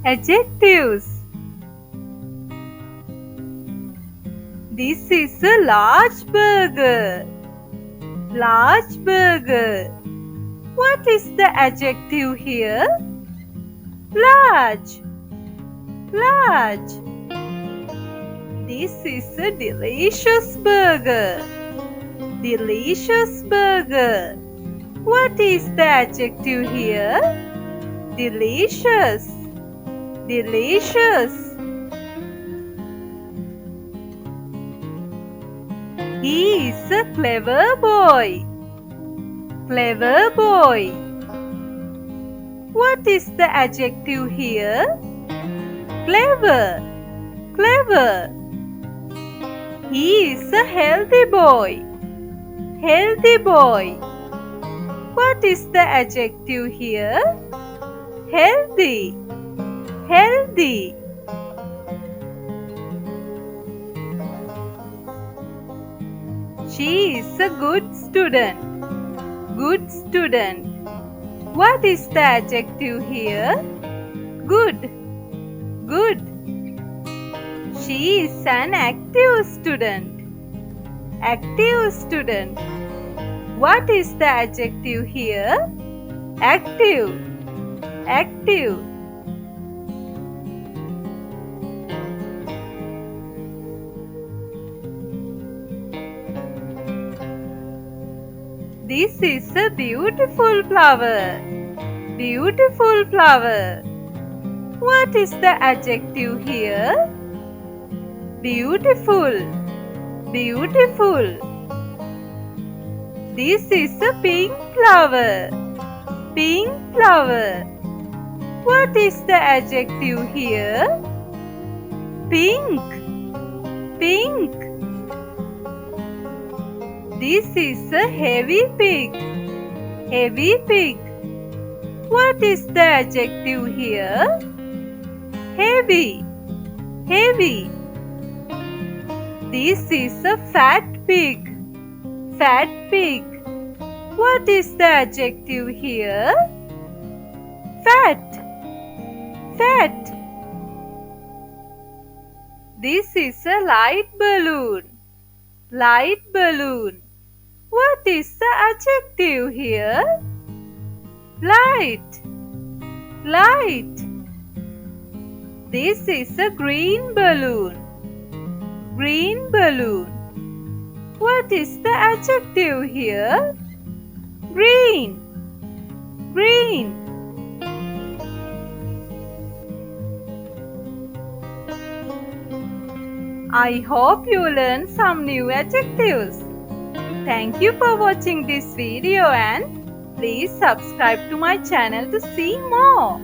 Adjectives. This is a large burger. Large burger. What is the adjective here? Large. Large. This is a delicious burger. Delicious burger. What is the adjective here? Delicious. Delicious. He is a clever boy. Clever boy. What is the adjective here? Clever. Clever. He is a healthy boy. Healthy boy. What is the adjective here? Healthy. Healthy. She is a good student. Good student. What is the adjective here? Good. Good. She is an active student. Active student. What is the adjective here? Active. Active. This is a beautiful flower. Beautiful flower. What is the adjective here? Beautiful. Beautiful. This is a pink flower. Pink flower. What is the adjective here? Pink. Pink. This is a heavy pig. Heavy pig. What is the adjective here? Heavy. Heavy. This is a fat pig. Fat pig. What is the adjective here? Fat. Fat. This is a light balloon. Light balloon. What is the adjective here? Light. Light. This is a green balloon. Green balloon. What is the adjective here? Green. Green. I hope you learned some new adjectives. Thank you for watching this video and please subscribe to my channel to see more.